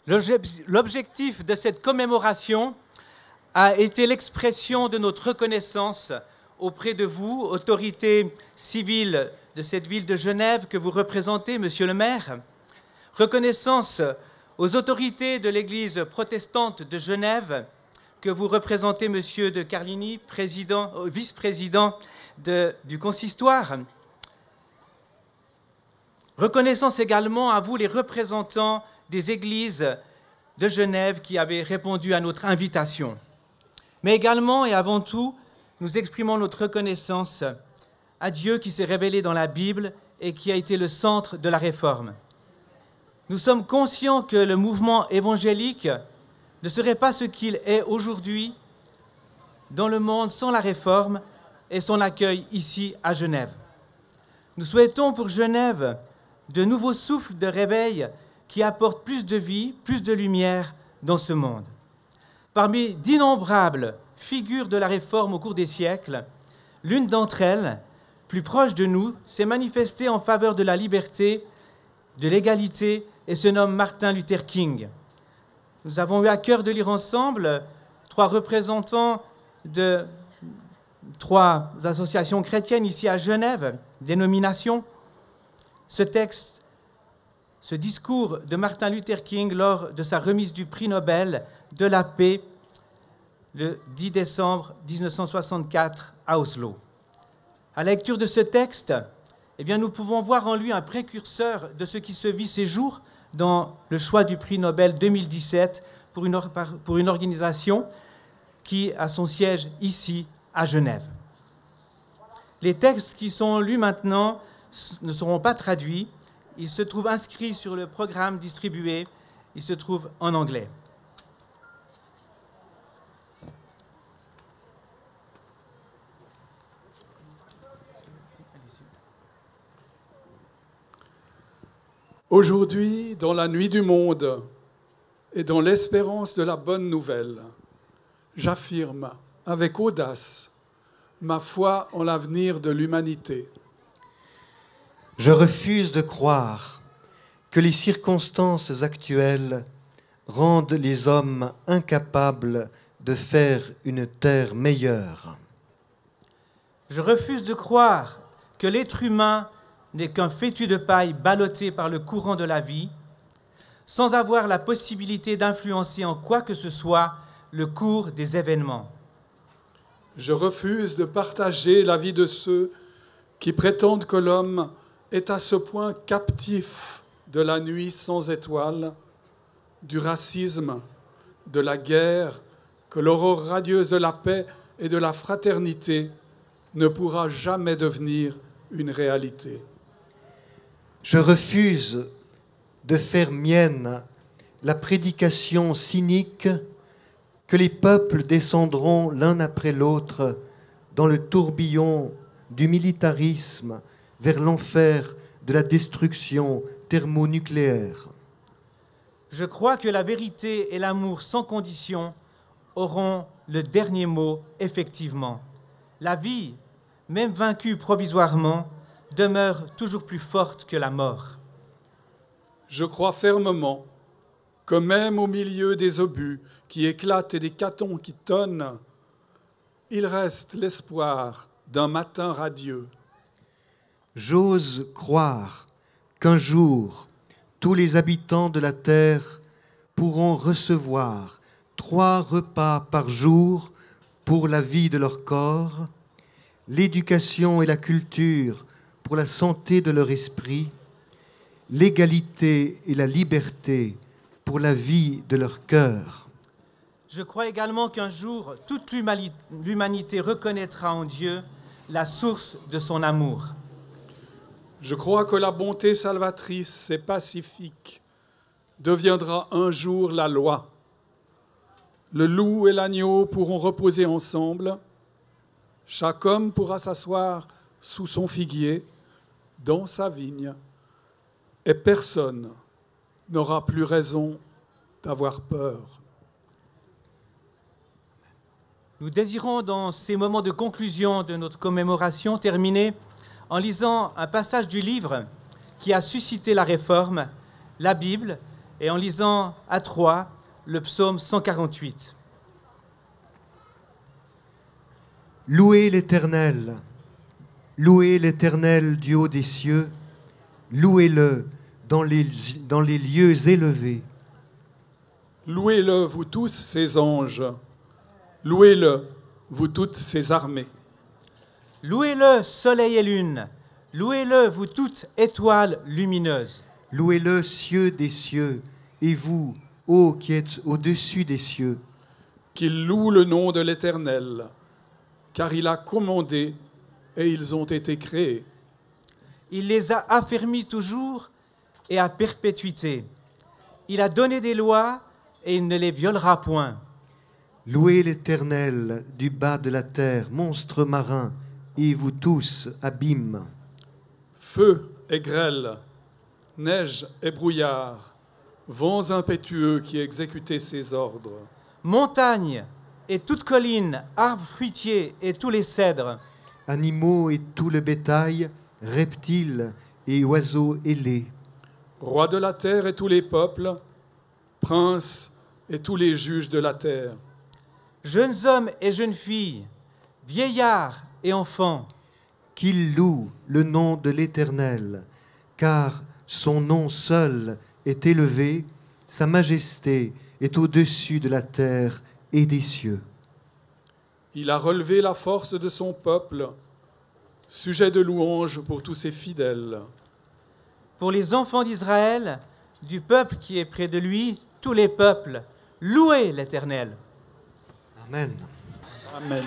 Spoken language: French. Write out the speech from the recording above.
L'objectif de cette commémoration a été l'expression de notre reconnaissance auprès de vous, autorités civiles de cette ville de Genève que vous représentez, Monsieur le maire. Reconnaissance aux autorités de l'Église protestante de Genève que vous représentez, Monsieur de Carlini, vice-président du consistoire. Reconnaissance également à vous, les représentants des églises de Genève qui avaient répondu à notre invitation. Mais également et avant tout, nous exprimons notre reconnaissance à Dieu qui s'est révélé dans la Bible et qui a été le centre de la réforme. Nous sommes conscients que le mouvement évangélique ne serait pas ce qu'il est aujourd'hui dans le monde sans la réforme et son accueil ici à Genève. Nous souhaitons pour Genève de nouveaux souffles de réveil qui apportent plus de vie, plus de lumière dans ce monde. Parmi d'innombrables figures de la réforme au cours des siècles, l'une d'entre elles, plus proche de nous, s'est manifestée en faveur de la liberté, de l'égalité et se nomme Martin Luther King. Nous avons eu à cœur de lire ensemble 3 représentants de 3 associations chrétiennes ici à Genève, dénominations. Ce texte, ce discours de Martin Luther King lors de sa remise du prix Nobel de la paix le 10 décembre 1964 à Oslo. À la lecture de ce texte, nous pouvons voir en lui un précurseur de ce qui se vit ces jours dans le choix du prix Nobel 2017 pour une organisation qui a son siège ici à Genève. Les textes qui sont lus maintenant ne seront pas traduits. Ils se trouvent inscrits sur le programme distribué. Ils se trouvent en anglais. Aujourd'hui, dans la nuit du monde et dans l'espérance de la bonne nouvelle, j'affirme avec audace ma foi en l'avenir de l'humanité. Je refuse de croire que les circonstances actuelles rendent les hommes incapables de faire une terre meilleure. Je refuse de croire que l'être humain n'est qu'un fétu de paille ballotté par le courant de la vie, sans avoir la possibilité d'influencer en quoi que ce soit le cours des événements. Je refuse de partager l'avis de ceux qui prétendent que l'homme est à ce point captif de la nuit sans étoiles, du racisme, de la guerre, que l'aurore radieuse de la paix et de la fraternité ne pourra jamais devenir une réalité. Je refuse de faire mienne la prédication cynique que les peuples descendront l'un après l'autre dans le tourbillon du militarisme vers l'enfer de la destruction thermonucléaire. Je crois que la vérité et l'amour sans condition auront le dernier mot effectivement. La vie, même vaincue provisoirement, demeure toujours plus forte que la mort. Je crois fermement que même au milieu des obus qui éclatent et des catons qui tonnent, il reste l'espoir d'un matin radieux. J'ose croire qu'un jour, tous les habitants de la terre pourront recevoir 3 repas par jour pour la vie de leur corps, l'éducation et la culture pour la santé de leur esprit, l'égalité et la liberté pour la vie de leur cœur. Je crois également qu'un jour, toute l'humanité reconnaîtra en Dieu la source de son amour. Je crois que la bonté salvatrice et pacifique deviendra un jour la loi. Le loup et l'agneau pourront reposer ensemble. Chaque homme pourra s'asseoir sous son figuier, dans sa vigne, et personne n'aura plus raison d'avoir peur. Nous désirons, dans ces moments de conclusion de notre commémoration, terminer en lisant un passage du livre qui a suscité la réforme, la Bible, et en lisant à trois le psaume 148. Louez l'Éternel du haut des cieux, louez-le dans les lieux élevés. Louez-le, vous tous ses anges. Louez-le, vous toutes ses armées. Louez-le, soleil et lune. Louez-le, vous toutes étoiles lumineuses. Louez-le, cieux des cieux, et vous, ô qui êtes au-dessus des cieux. Qu'ils louent le nom de l'Éternel, car il a commandé et ils ont été créés. Il les a affermis toujours et à perpétuité. Il a donné des lois et il ne les violera point. Louez l'Éternel du bas de la terre, monstres marins, et vous tous, abîmes. Feu et grêle, neige et brouillard, vents impétueux qui exécutaient ses ordres. Montagnes et toutes collines, arbres fruitiers et tous les cèdres. Animaux et tout le bétail, reptiles et oiseaux ailés. Rois de la terre et tous les peuples, princes et tous les juges de la terre. Jeunes hommes et jeunes filles, vieillards et enfants. Qu'ils louent le nom de l'Éternel, car son nom seul est élevé, sa majesté est au-dessus de la terre et des cieux. Il a relevé la force de son peuple, sujet de louange pour tous ses fidèles. Pour les enfants d'Israël, du peuple qui est près de lui, tous les peuples, louez l'Éternel. Amen. Amen.